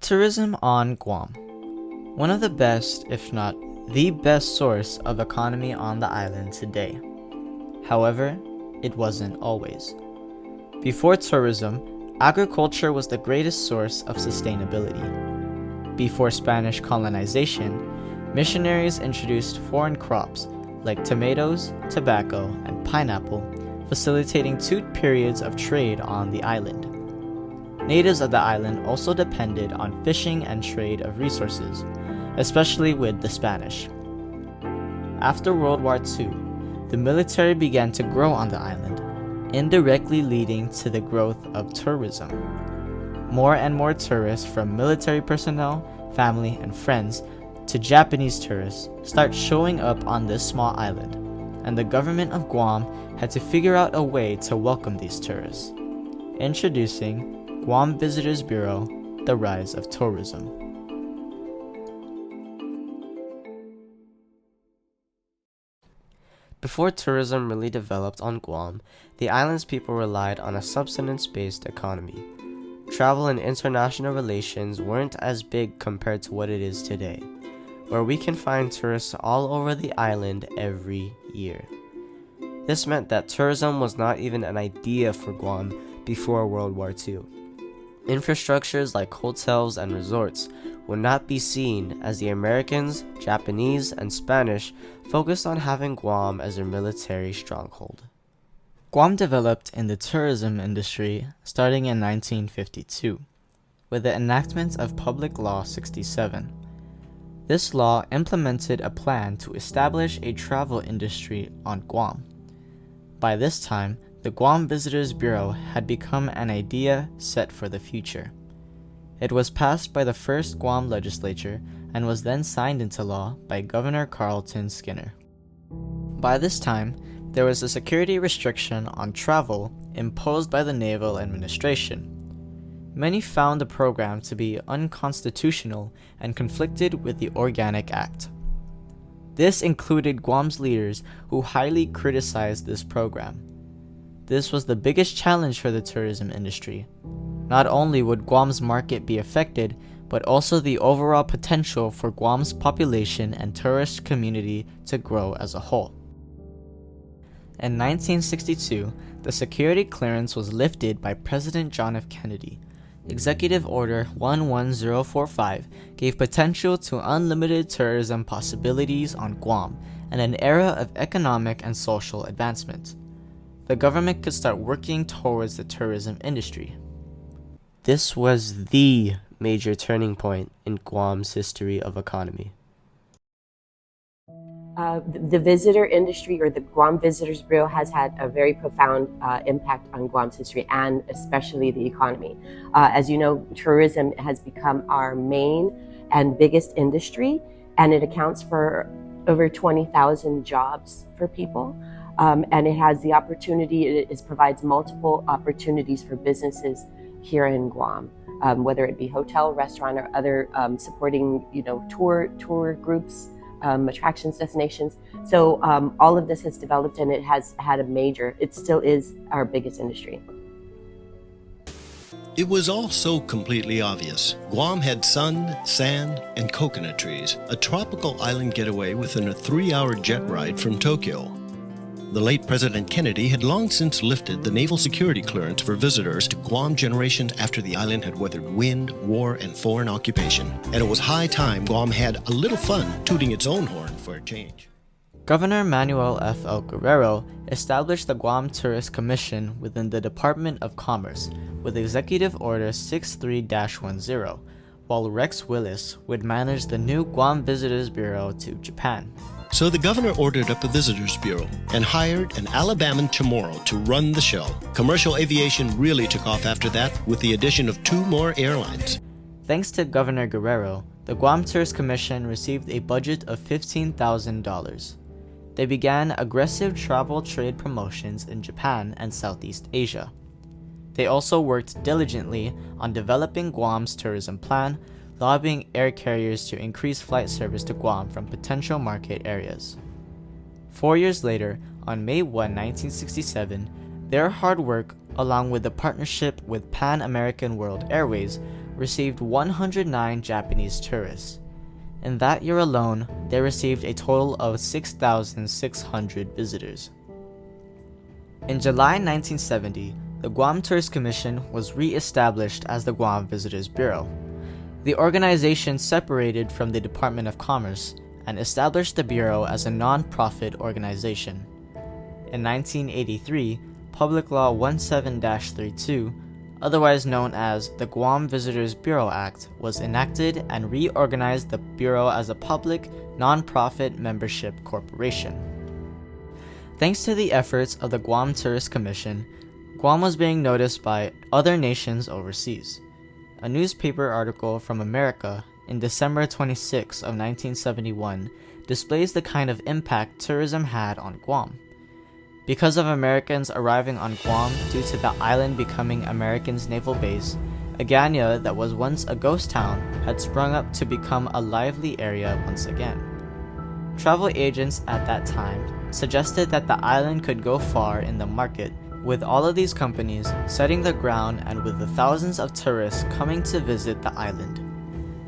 Tourism on Guam. One of the best, if not the best source of economy on the island today. However, it wasn't always. Before tourism, agriculture was the greatest source of sustainability. Before Spanish colonization, missionaries introduced foreign crops like tomatoes, tobacco, and pineapple, facilitating 2 periods of trade on the island. Natives of the island also depended on fishing and trade of resources, especially with the Spanish. After World War II, the military began to grow on the island, indirectly leading to the growth of tourism. More and more tourists, from military personnel, family, and friends to Japanese tourists, start showing up on this small island, and the government of Guam had to figure out a way to welcome these tourists. Introducing Guam Visitors Bureau, the rise of tourism. Before tourism really developed on Guam, the island's people relied on a subsistence-based economy. Travel and international relations weren't as big compared to what it is today, where we can find tourists all over the island every year. This meant that tourism was not even an idea for Guam before World War II. Infrastructures like hotels and resorts would not be seen, as the Americans, Japanese, and Spanish focused on having Guam as their military stronghold. Guam developed in the tourism industry starting in 1952, with the enactment of Public Law 67. This law implemented a plan to establish a travel industry on Guam. By this time, the Guam Visitors Bureau had become an idea set for the future. It was passed by the first Guam legislature and was then signed into law by Governor Carlton Skinner. By this time, there was a security restriction on travel imposed by the Naval Administration. Many found the program to be unconstitutional and conflicted with the Organic Act. This included Guam's leaders, who highly criticized this program. This was the biggest challenge for the tourism industry. Not only would Guam's market be affected, but also the overall potential for Guam's population and tourist community to grow as a whole. In 1962, the security clearance was lifted by President John F. Kennedy. Executive Order 11045 gave potential to unlimited tourism possibilities on Guam and an era of economic and social advancement. The government could start working towards the tourism industry. This was the major turning point in Guam's history of economy. The visitor industry, or the Guam Visitors Bureau, has had a very profound impact on Guam's history and especially the economy. As you know, tourism has become our main and biggest industry, and it accounts for over 20,000 jobs for people. And it has the opportunity, it provides multiple opportunities for businesses here in Guam, whether it be hotel, restaurant, or other supporting, tour groups, attractions, destinations. So all of this has developed, and it has had it still is our biggest industry. It was all so completely obvious. Guam had sun, sand, and coconut trees, a tropical island getaway within a 3-hour jet ride from Tokyo. The late President Kennedy had long since lifted the naval security clearance for visitors to Guam generations after the island had weathered wind, war, and foreign occupation. And it was high time Guam had a little fun tooting its own horn for a change. Governor Manuel F. L. Guerrero established the Guam Tourist Commission within the Department of Commerce with Executive Order 63-10, while Rex Willis would manage the new Guam Visitors Bureau to Japan. So the governor ordered up a visitors bureau and hired an Alabaman Chamorro to run the show. Commercial aviation really took off after that, with the addition of 2 more airlines. Thanks to Governor Guerrero, the Guam Tourist Commission received a budget of $15,000. They began aggressive travel trade promotions in Japan and Southeast Asia. They also worked diligently on developing Guam's tourism plan, lobbying air carriers to increase flight service to Guam from potential market areas. 4 years later, on May 1, 1967, their hard work, along with the partnership with Pan American World Airways, received 109 Japanese tourists. In that year alone, they received a total of 6,600 visitors. In July 1970, the Guam Tourist Commission was re-established as the Guam Visitors Bureau. The organization separated from the Department of Commerce and established the Bureau as a non-profit organization. In 1983, Public Law 17-32, otherwise known as the Guam Visitors Bureau Act, was enacted and reorganized the Bureau as a public, non-profit membership corporation. Thanks to the efforts of the Guam Tourist Commission, Guam was being noticed by other nations overseas. A newspaper article from America in December 26 of 1971 displays the kind of impact tourism had on Guam. Because of Americans arriving on Guam due to the island becoming Americans' naval base, Agana, that was once a ghost town, had sprung up to become a lively area once again. Travel agents at that time suggested that the island could go far in the market, with all of these companies setting the ground and with the thousands of tourists coming to visit the island.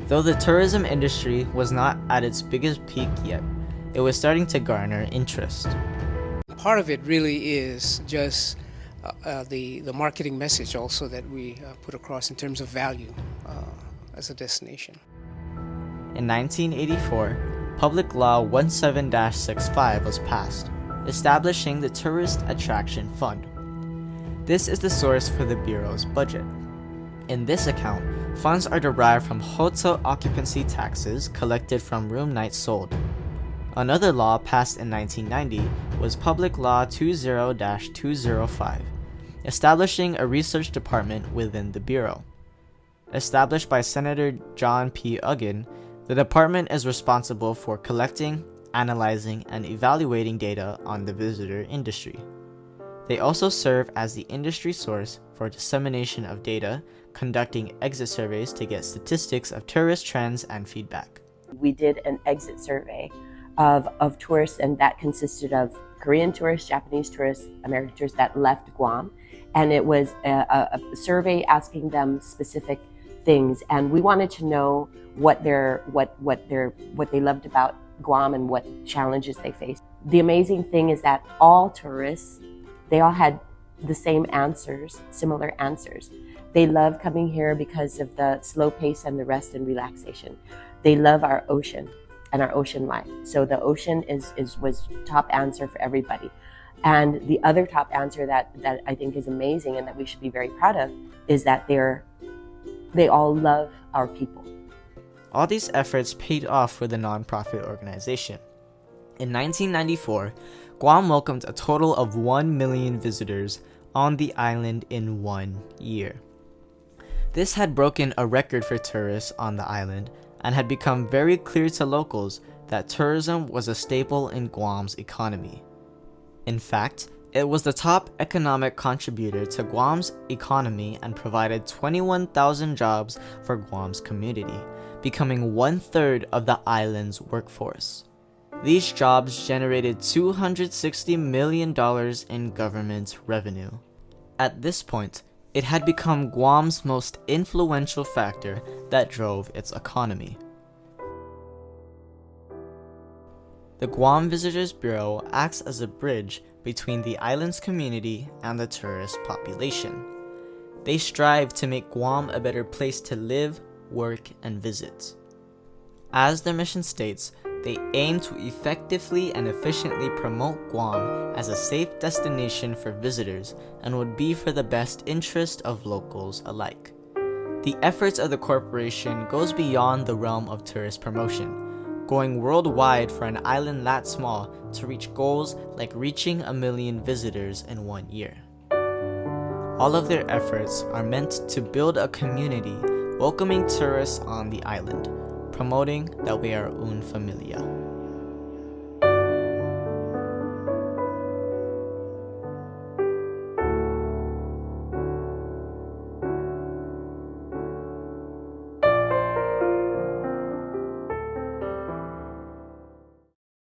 Though the tourism industry was not at its biggest peak yet, it was starting to garner interest. Part of it really is just the marketing message also that we put across in terms of value as a destination. In 1984, Public Law 17-65 was passed, establishing the Tourist Attraction Fund. This is the source for the Bureau's budget. In this account, funds are derived from hotel occupancy taxes collected from room nights sold. Another law passed in 1990 was Public Law 20-205, establishing a research department within the Bureau. Established by Senator John P. Uggan, the department is responsible for collecting, analyzing, and evaluating data on the visitor industry. They also serve as the industry source for dissemination of data, conducting exit surveys to get statistics of tourist trends and feedback. We did an exit survey of tourists, and that consisted of Korean tourists, Japanese tourists, American tourists that left Guam. And it was a survey asking them specific things, and we wanted to know what they loved about Guam and what challenges they faced. The amazing thing is that all tourists, they all had the same answers, similar answers. They love coming here because of the slow pace and the rest and relaxation. They love our ocean and our ocean life. So the ocean was top answer for everybody. And the other top answer that I think is amazing and that we should be very proud of is that they all love our people. All these efforts paid off for the nonprofit organization. In 1994, Guam welcomed a total of 1 million visitors on the island in 1 year. This had broken a record for tourists on the island and had become very clear to locals that tourism was a staple in Guam's economy. In fact, it was the top economic contributor to Guam's economy and provided 21,000 jobs for Guam's community, becoming 1/3 of the island's workforce. These jobs generated $260 million in government revenue. At this point, it had become Guam's most influential factor that drove its economy. The Guam Visitors Bureau acts as a bridge between the island's community and the tourist population. They strive to make Guam a better place to live, work, and visit. As their mission states, they aim to effectively and efficiently promote Guam as a safe destination for visitors and would be for the best interest of locals alike. The efforts of the corporation goes beyond the realm of tourist promotion, going worldwide for an island that small to reach goals like reaching 1 million visitors in 1 year. All of their efforts are meant to build a community welcoming tourists on the island, promoting that we are un familia.